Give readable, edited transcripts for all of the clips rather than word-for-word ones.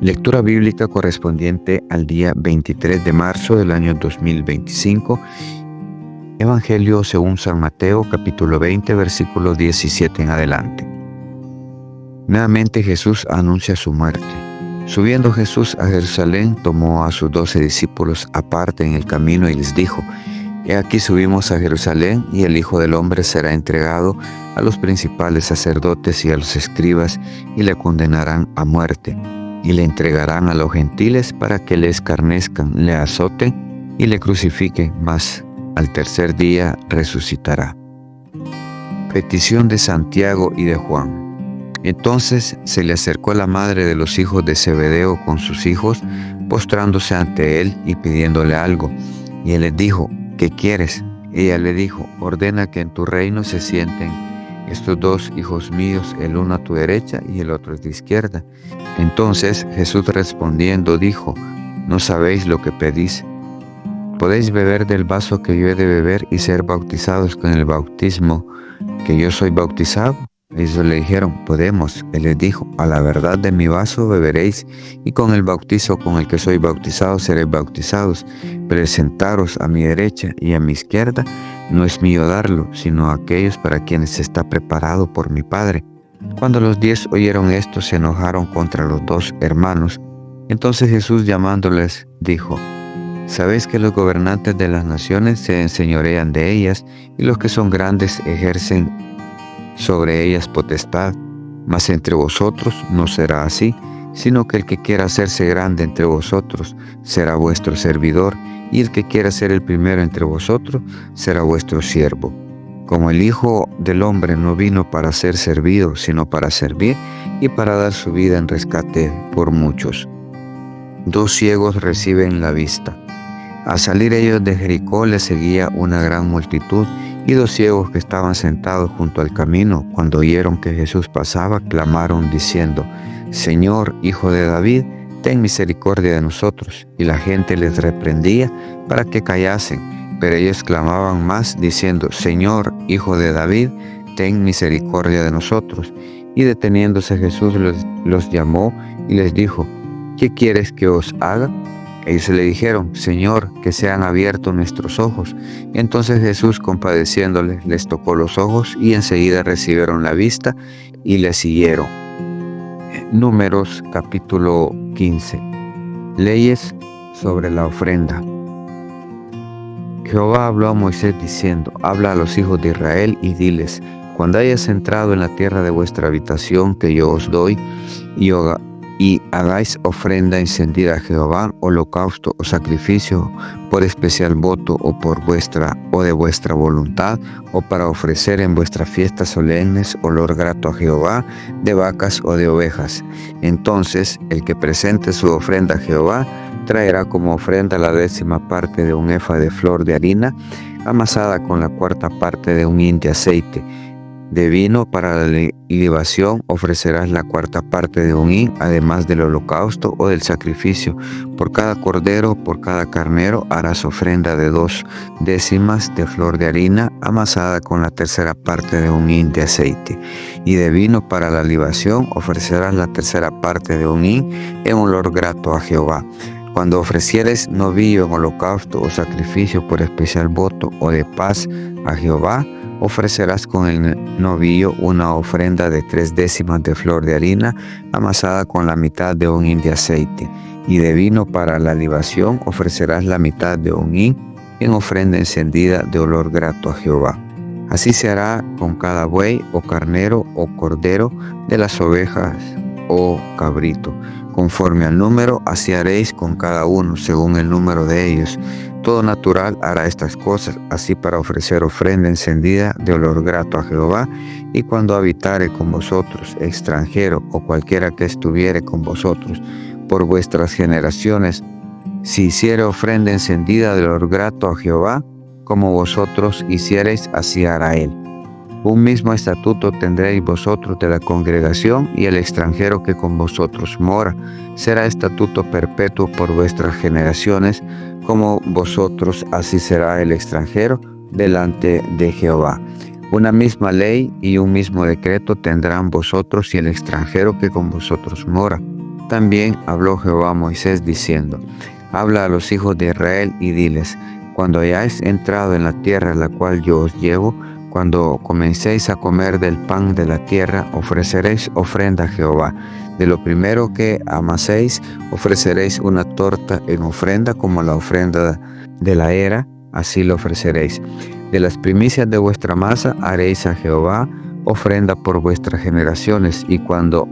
Lectura bíblica correspondiente al día 23 de marzo del año 2025. Evangelio según San Mateo, capítulo 20, versículo 17 en adelante. Nuevamente Jesús anuncia su muerte. Subiendo Jesús a Jerusalén, tomó a sus 12 discípulos aparte en el camino y les dijo: He aquí subimos a Jerusalén, y el Hijo del Hombre será entregado a los principales sacerdotes y a los escribas, y le condenarán a muerte, y le entregarán a los gentiles para que le escarnezcan, le azoten y le crucifiquen, mas al tercer día resucitará. Petición de Santiago y de Juan. Entonces se le acercó la madre de los hijos de Zebedeo con sus hijos, postrándose ante él y pidiéndole algo. Y él les dijo: ¿Qué quieres? Ella le dijo: Ordena que en tu reino se sienten estos 2 hijos míos, el uno a tu derecha y el otro a tu izquierda. Entonces Jesús respondiendo dijo: No sabéis lo que pedís. ¿Podéis beber del vaso que yo he de beber y ser bautizados con el bautismo que yo soy bautizado? Ellos le dijeron: Podemos. Él les dijo: A la verdad de mi vaso beberéis, y con el bautizo con el que soy bautizado seréis bautizados. Pero el sentaros a mi derecha y a mi izquierda no es mío darlo, sino a aquellos para quienes está preparado por mi Padre. Cuando los 10 oyeron esto, se enojaron contra los 2 hermanos. Entonces Jesús, llamándoles, dijo: ¿Sabéis que los gobernantes de las naciones se enseñorean de ellas, y los que son grandes ejercen sobre ellas potestad? Mas entre vosotros no será así, sino que el que quiera hacerse grande entre vosotros será vuestro servidor, y el que quiera ser el primero entre vosotros será vuestro siervo. Como el Hijo del Hombre no vino para ser servido, sino para servir y para dar su vida en rescate por muchos. 2 ciegos reciben la vista. Al salir ellos de Jericó les seguía una gran multitud, y 2 ciegos que estaban sentados junto al camino, cuando oyeron que Jesús pasaba, clamaron diciendo: Señor, Hijo de David, ten misericordia de nosotros. Y la gente les reprendía para que callasen, pero ellos clamaban más diciendo: Señor, Hijo de David, ten misericordia de nosotros. Y deteniéndose Jesús los llamó y les dijo: ¿Qué quieres que os haga? Ellos le dijeron: Señor, que sean abiertos nuestros ojos. Entonces Jesús, compadeciéndoles, les tocó los ojos, y enseguida recibieron la vista y le siguieron. Números capítulo 15. Leyes sobre la ofrenda. Jehová habló a Moisés diciendo: Habla a los hijos de Israel y diles: Cuando hayas entrado en la tierra de vuestra habitación que yo os doy, y hagáis ofrenda encendida a Jehová, holocausto o sacrificio por especial voto, o de vuestra voluntad, o para ofrecer en vuestras fiestas solemnes olor grato a Jehová, de vacas o de ovejas. Entonces el que presente su ofrenda a Jehová traerá como ofrenda la 10ª parte de un efa de flor de harina, amasada con la 4ª parte de un hin de aceite. De vino para la libación ofrecerás la 4ª parte de un hin, además del holocausto o del sacrificio. Por cada cordero, por cada carnero, harás ofrenda de 2 décimas de flor de harina, amasada con la 3ª parte de un hin de aceite. Y de vino para la libación ofrecerás la 3ª parte de un hin, en olor grato a Jehová. Cuando ofrecieres novillo en holocausto o sacrificio por especial voto o de paz a Jehová, ofrecerás con el novillo una ofrenda de 3 décimas de flor de harina, amasada con la mitad de un hin de aceite. Y de vino para la libación ofrecerás la mitad de un hin, en ofrenda encendida de olor grato a Jehová. Así se hará con cada buey o carnero o cordero de las ovejas o cabrito. Conforme al número, así haréis con cada uno, según el número de ellos. Todo natural hará estas cosas, así para ofrecer ofrenda encendida de olor grato a Jehová. Y cuando habitare con vosotros extranjero, o cualquiera que estuviere con vosotros por vuestras generaciones, si hiciere ofrenda encendida de olor grato a Jehová, como vosotros hiciereis, así hará él. Un mismo estatuto tendréis vosotros de la congregación y el extranjero que con vosotros mora. Será estatuto perpetuo por vuestras generaciones, como vosotros, así será el extranjero delante de Jehová. Una misma ley y un mismo decreto tendrán vosotros y el extranjero que con vosotros mora. También habló Jehová a Moisés diciendo: habla a los hijos de Israel y diles: cuando hayáis entrado en la tierra a la cual yo os llevo, cuando comencéis a comer del pan de la tierra, ofreceréis ofrenda a Jehová. De lo primero que amaséis, ofreceréis una torta en ofrenda, como la ofrenda de la era, así lo ofreceréis. De las primicias de vuestra masa haréis a Jehová ofrenda por vuestras generaciones, y cuando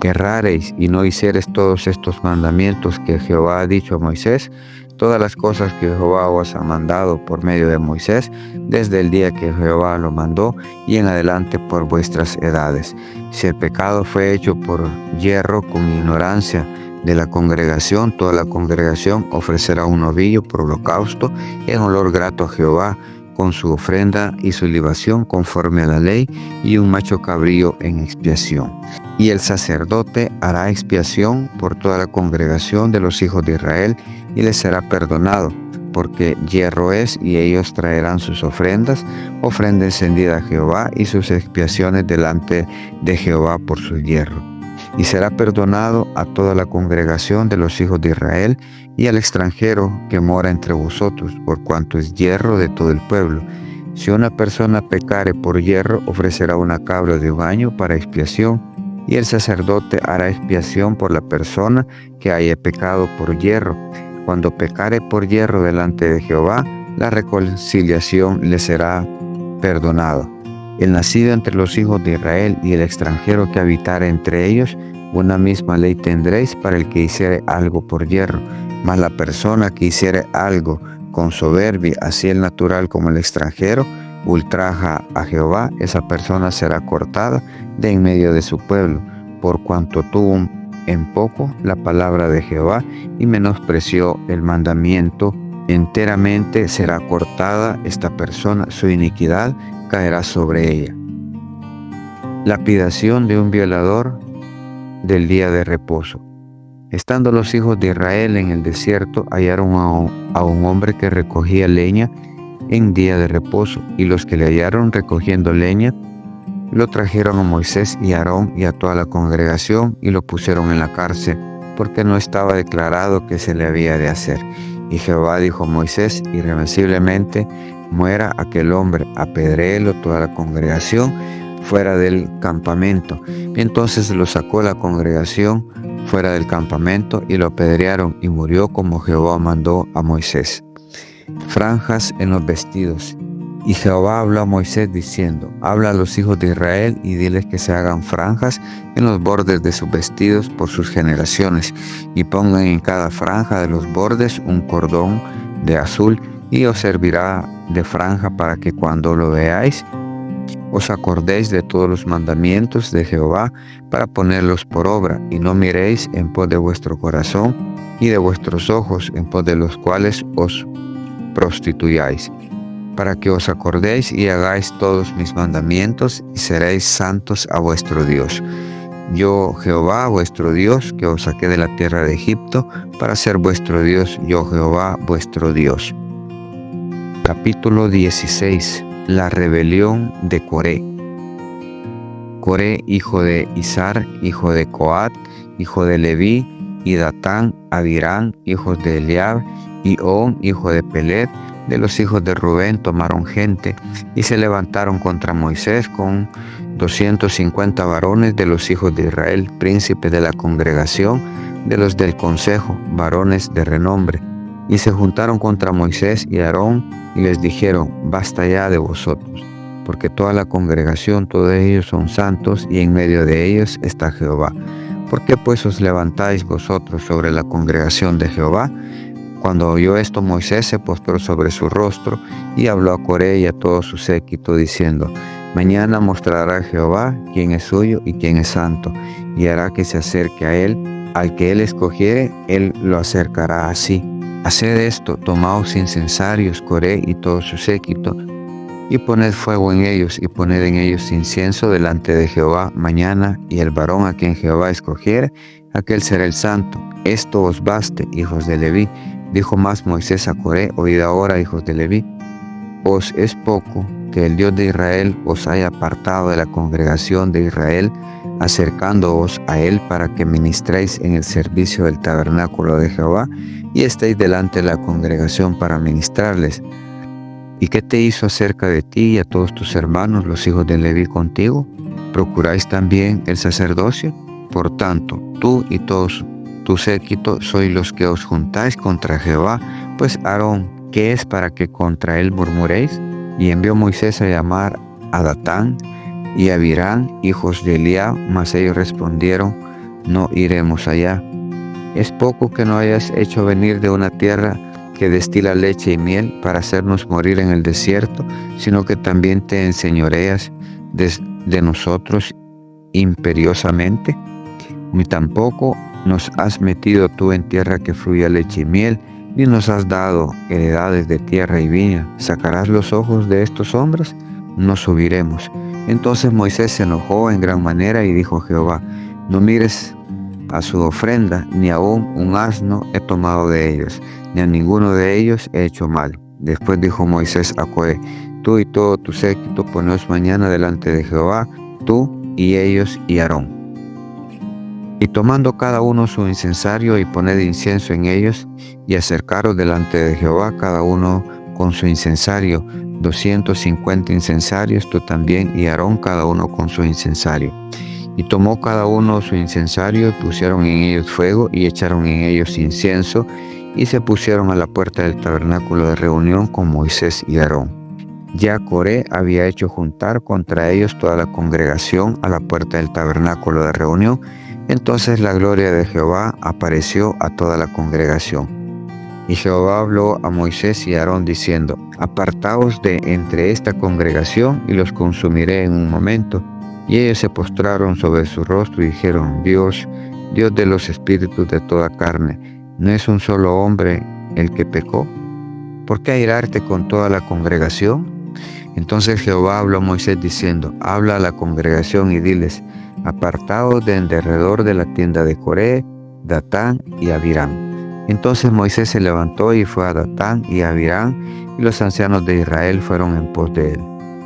errareis y no hiciereis todos estos mandamientos que Jehová ha dicho a Moisés, todas las cosas que Jehová os ha mandado por medio de Moisés, desde el día que Jehová lo mandó y en adelante por vuestras edades. Si el pecado fue hecho por yerro con ignorancia de la congregación, toda la congregación ofrecerá un novillo por holocausto en olor grato a Jehová, con su ofrenda y su libación conforme a la ley, y un macho cabrío en expiación. Y el sacerdote hará expiación por toda la congregación de los hijos de Israel, y les será perdonado, porque hierro es, y ellos traerán sus ofrendas, ofrenda encendida a Jehová, y sus expiaciones delante de Jehová por su hierro. Y será perdonado a toda la congregación de los hijos de Israel, y al extranjero que mora entre vosotros, por cuanto es hierro de todo el pueblo. Si una persona pecare por hierro, ofrecerá una cabra de un año para expiación, y el sacerdote hará expiación por la persona que haya pecado por hierro. Cuando pecare por hierro delante de Jehová, la reconciliación le será perdonado. El nacido entre los hijos de Israel y el extranjero que habitare entre ellos, una misma ley tendréis para el que hiciere algo por hierro. Mas la persona que hiciere algo con soberbia, así el natural como el extranjero, ultraja a Jehová, esa persona será cortada de en medio de su pueblo, por cuanto tuvo en poco la palabra de Jehová y menospreció el mandamiento. Enteramente será cortada esta persona, su iniquidad caerá sobre ella. Lapidación de un violador del día de reposo. Estando los hijos de Israel en el desierto, hallaron a un hombre que recogía leña en día de reposo, y los que le hallaron recogiendo leña lo trajeron a Moisés y a Aarón y a toda la congregación, y lo pusieron en la cárcel, porque no estaba declarado qué se le había de hacer. Y Jehová dijo a Moisés: irremisiblemente muera aquel hombre, apedréelo toda la congregación fuera del campamento. Y entonces lo sacó la congregación fuera del campamento y lo apedrearon, y murió como Jehová mandó a Moisés. Franjas en los vestidos. Y Jehová habló a Moisés diciendo: habla a los hijos de Israel y diles que se hagan franjas en los bordes de sus vestidos por sus generaciones, y pongan en cada franja de los bordes un cordón de azul, y os servirá de franja para que cuando lo veáis os acordéis de todos los mandamientos de Jehová, para ponerlos por obra, y no miréis en pos de vuestro corazón y de vuestros ojos, en pos de los cuales os prostituyáis, para que os acordéis y hagáis todos mis mandamientos, y seréis santos a vuestro Dios. Yo, Jehová, vuestro Dios, que os saqué de la tierra de Egipto, para ser vuestro Dios, yo, Jehová, vuestro Dios. Capítulo 16. La rebelión de Coré. Coré, hijo de Izar, hijo de Coat, hijo de Leví, y Datán, Abirán, hijos de Eliab, y On, hijo de Pelet, de los hijos de Rubén, tomaron gente y se levantaron contra Moisés con 250 varones de los hijos de Israel, príncipes de la congregación, de los del consejo, varones de renombre. Y se juntaron contra Moisés y Aarón y les dijeron: basta ya de vosotros, porque toda la congregación, todos ellos son santos, y en medio de ellos está Jehová. ¿Por qué pues os levantáis vosotros sobre la congregación de Jehová? Cuando oyó esto, Moisés se postró sobre su rostro y habló a Coré y a todo su séquito, diciendo: mañana mostrará Jehová quién es suyo y quién es santo, y hará que se acerque a él. Al que él escogiere, él lo acercará así. Haced esto: tomaos incensarios, Coré y todo su séquito, y poned fuego en ellos, y poned en ellos incienso delante de Jehová mañana, y el varón a quien Jehová escogiere, aquel será el santo. Esto os baste, hijos de Leví. Dijo más Moisés a Coré: oíd ahora, hijos de Leví, os es poco que el Dios de Israel os haya apartado de la congregación de Israel, acercándoos a él para que ministréis en el servicio del tabernáculo de Jehová y estéis delante de la congregación para ministrarles. ¿Y qué te hizo acerca de ti y a todos tus hermanos, los hijos de Leví contigo? ¿Procuráis también el sacerdocio? Por tanto, tú y todos tu séquito sois los que os juntáis contra Jehová, pues Aarón, ¿qué es para que contra él murmuréis? Y envió Moisés a llamar a Datán y a Abirán, hijos de Eliab, mas ellos respondieron: no iremos allá. ¿Es poco que no hayas hecho venir de una tierra que destila leche y miel para hacernos morir en el desierto, sino que también te enseñoreas de nosotros imperiosamente? Ni tampoco nos has metido tú en tierra que fluya leche y miel, ni nos has dado heredades de tierra y viña. ¿Sacarás los ojos de estos hombres? No subiremos. Entonces Moisés se enojó en gran manera y dijo a Jehová: no mires a su ofrenda, ni aún un asno he tomado de ellos, ni a ninguno de ellos he hecho mal. Después dijo Moisés a Coré: tú y todo tu séquito poneos mañana delante de Jehová, tú y ellos y Aarón. Y tomando cada uno su incensario y poned incienso en ellos, y acercaros delante de Jehová cada uno con su incensario, 250 incensarios, tú también y Aarón cada uno con su incensario. Y tomó cada uno su incensario y pusieron en ellos fuego y echaron en ellos incienso y se pusieron a la puerta del tabernáculo de reunión con Moisés y Aarón. Ya Coré había hecho juntar contra ellos toda la congregación a la puerta del tabernáculo de reunión. Entonces la gloria de Jehová apareció a toda la congregación. Y Jehová habló a Moisés y a Aarón diciendo: apartaos de entre esta congregación y los consumiré en un momento. Y ellos se postraron sobre su rostro y dijeron: Dios, Dios de los espíritus de toda carne, ¿no es un solo hombre el que pecó? ¿Por qué airarte con toda la congregación? Entonces Jehová habló a Moisés diciendo: habla a la congregación y diles: apartaos de en derredor de la tienda de Coré, Datán y Abirán. Entonces Moisés se levantó y fue a Datán y a Abirán, y los ancianos de Israel fueron en pos de él.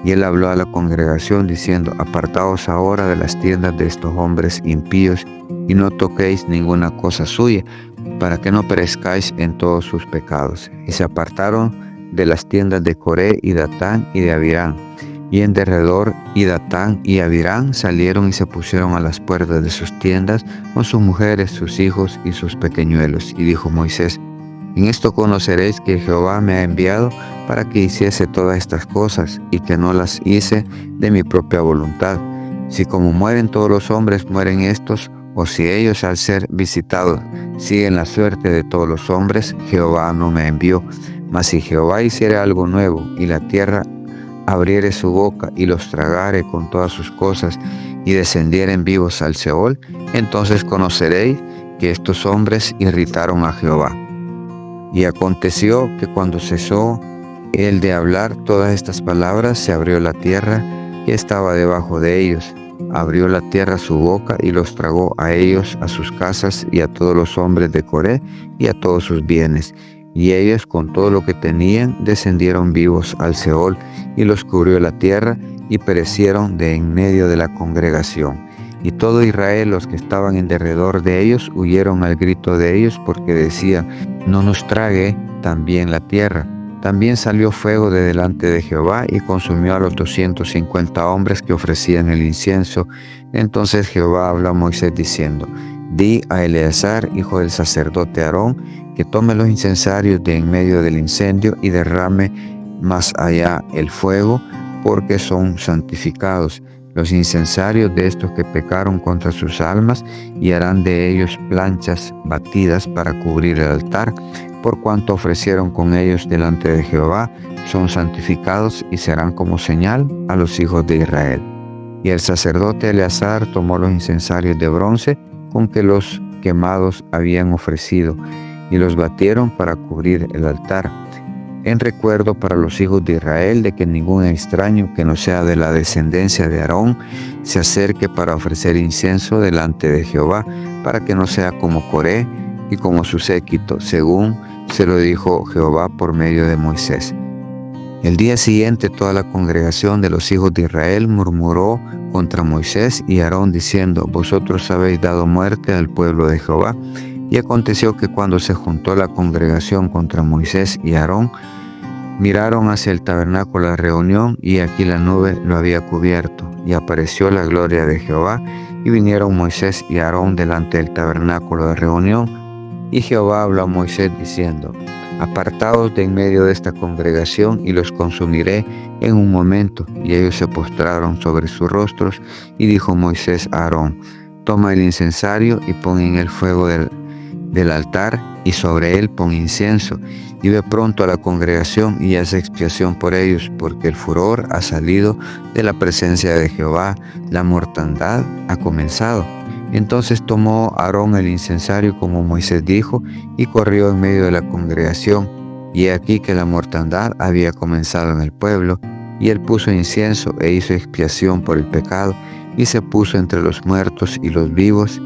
Y él habló a la congregación diciendo: apartaos ahora de las tiendas de estos hombres impíos, y no toquéis ninguna cosa suya, para que no perezcáis en todos sus pecados. Y se apartaron de las tiendas de Coré y Datán y de Abirán. Y en derredor y Datán y Abirán salieron y se pusieron a las puertas de sus tiendas con sus mujeres, sus hijos y sus pequeñuelos. Y dijo Moisés: en esto conoceréis que Jehová me ha enviado para que hiciese todas estas cosas, y que no las hice de mi propia voluntad. Si como mueren todos los hombres, mueren estos, o si ellos al ser visitados siguen la suerte de todos los hombres, Jehová no me envió. Mas si Jehová hiciere algo nuevo, y la tierra abriere su boca y los tragare con todas sus cosas, y descendieren vivos al Seol, entonces conoceréis que estos hombres irritaron a Jehová. Y aconteció que cuando cesó él de hablar todas estas palabras, se abrió la tierra que estaba debajo de ellos. Abrió la tierra su boca y los tragó a ellos, a sus casas y a todos los hombres de Coré y a todos sus bienes. Y ellos con todo lo que tenían descendieron vivos al Seol, y los cubrió la tierra y perecieron de en medio de la congregación. Y todo Israel, los que estaban en derredor de ellos, huyeron al grito de ellos, porque decían: no nos trague también la tierra. También salió fuego de delante de Jehová y consumió a los 250 hombres que ofrecían el incienso. Entonces Jehová habló a Moisés diciendo: di a Eleazar, hijo del sacerdote Aarón, que tome los incensarios de en medio del incendio y derrame más allá el fuego, porque son santificados los incensarios de estos que pecaron contra sus almas, y harán de ellos planchas batidas para cubrir el altar. Por cuanto ofrecieron con ellos delante de Jehová, son santificados y serán como señal a los hijos de Israel. Y el sacerdote Eleazar tomó los incensarios de bronce con que los quemados habían ofrecido, y los batieron para cubrir el altar, en recuerdo para los hijos de Israel de que ningún extraño que no sea de la descendencia de Aarón se acerque para ofrecer incienso delante de Jehová, para que no sea como Coré y como su séquito, según se lo dijo Jehová por medio de Moisés. El día siguiente toda la congregación de los hijos de Israel murmuró contra Moisés y Aarón diciendo: vosotros habéis dado muerte al pueblo de Jehová. Y aconteció que cuando se juntó la congregación contra Moisés y Aarón, miraron hacia el tabernáculo de reunión, y aquí la nube lo había cubierto, y apareció la gloria de Jehová. Y vinieron Moisés y Aarón delante del tabernáculo de reunión, y Jehová habló a Moisés diciendo: apartaos de en medio de esta congregación, y los consumiré en un momento. Y ellos se postraron sobre sus rostros, y dijo Moisés a Aarón: toma el incensario y pon en el fuego del altar, y sobre él pon incienso, y ve pronto a la congregación y haz expiación por ellos, porque el furor ha salido de la presencia de Jehová, la mortandad ha comenzado. Entonces tomó Aarón el incensario como Moisés dijo, y corrió en medio de la congregación, y he aquí que la mortandad había comenzado en el pueblo, y él puso incienso e hizo expiación por el pecado, y se puso entre los muertos y los vivos,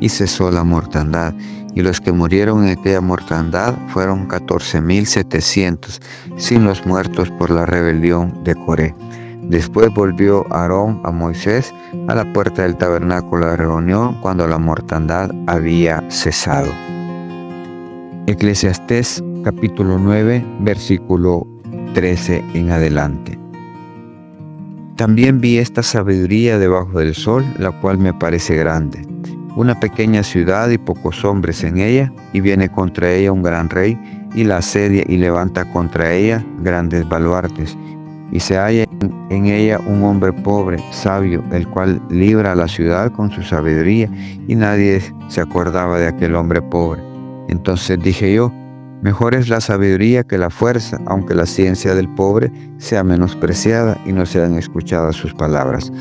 y cesó la mortandad. Y los que murieron en aquella mortandad fueron 14,700, sin los muertos por la rebelión de Coré. Después volvió Aarón a Moisés a la puerta del tabernáculo de reunión, cuando la mortandad había cesado. Eclesiastés capítulo 9, versículo 13 en adelante. También vi esta sabiduría debajo del sol, la cual me parece grande. Una pequeña ciudad y pocos hombres en ella, y viene contra ella un gran rey, y la asedia y levanta contra ella grandes baluartes. Y se halla en ella un hombre pobre, sabio, el cual libra a la ciudad con su sabiduría, y nadie se acordaba de aquel hombre pobre. Entonces dije yo: mejor es la sabiduría que la fuerza, aunque la ciencia del pobre sea menospreciada y no sean escuchadas sus palabras.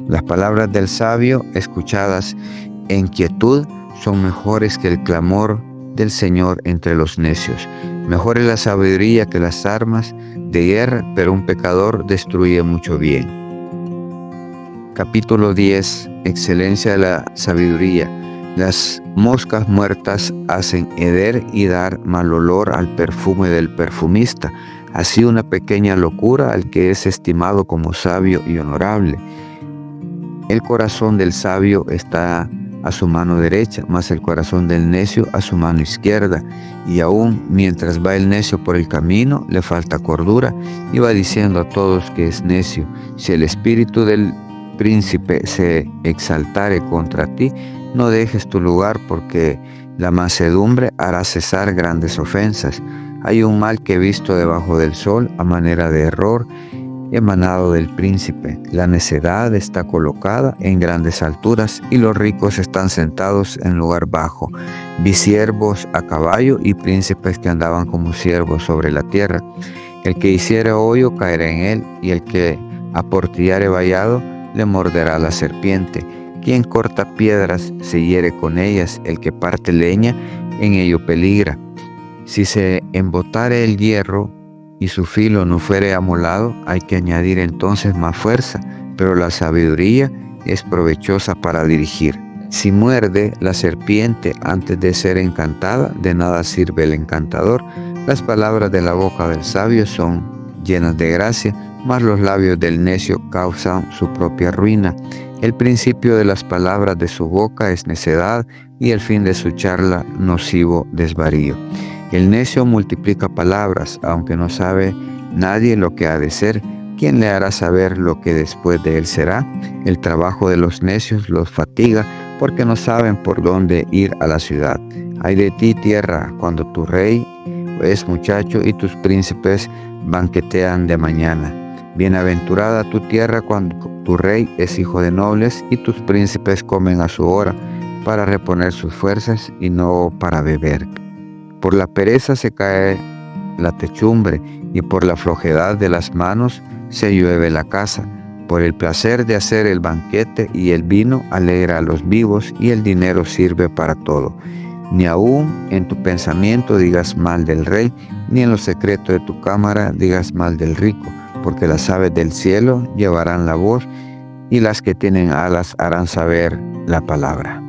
Las palabras del sabio, escuchadas en quietud, son mejores que el clamor del Señor entre los necios. Mejor es la sabiduría que las armas de guerra, pero un pecador destruye mucho bien. Capítulo 10. Excelencia de la sabiduría. Las moscas muertas hacen heder y dar mal olor al perfume del perfumista. Así una pequeña locura al que es estimado como sabio y honorable. El corazón del sabio está a su mano derecha, mas el corazón del necio a su mano izquierda. Y aún mientras va el necio por el camino, le falta cordura, y va diciendo a todos que es necio. Si el espíritu del príncipe se exaltare contra ti, no dejes tu lugar, porque la mansedumbre hará cesar grandes ofensas. Hay un mal que he visto debajo del sol, a manera de error, emanado del príncipe. La necedad está colocada en grandes alturas, y los ricos están sentados en lugar bajo. Vi siervos a caballo y príncipes que andaban como siervos sobre la tierra. El que hiciere hoyo caerá en él, y el que aportillare vallado le morderá la serpiente. Quien corta piedras se hiere con ellas, el que parte leña en ello peligra. Si se embotare el hierro y su filo no fuere amolado, hay que añadir entonces más fuerza, pero la sabiduría es provechosa para dirigir. Si muerde la serpiente antes de ser encantada, de nada sirve el encantador. Las palabras de la boca del sabio son llenas de gracia, mas los labios del necio causan su propia ruina. El principio de las palabras de su boca es necedad, y el fin de su charla nocivo desvarío. El necio multiplica palabras, aunque no sabe nadie lo que ha de ser. ¿Quién le hará saber lo que después de él será? El trabajo de los necios los fatiga, porque no saben por dónde ir a la ciudad. Ay de ti, tierra, cuando tu rey es muchacho y tus príncipes banquetean de mañana. Bienaventurada tu tierra cuando tu rey es hijo de nobles y tus príncipes comen a su hora, para reponer sus fuerzas y no para beber. Por la pereza se cae la techumbre, y por la flojedad de las manos se llueve la casa. Por el placer de hacer el banquete y el vino alegra a los vivos, y el dinero sirve para todo. Ni aun en tu pensamiento digas mal del rey, ni en lo secreto de tu cámara digas mal del rico, porque las aves del cielo llevarán la voz, y las que tienen alas harán saber la palabra.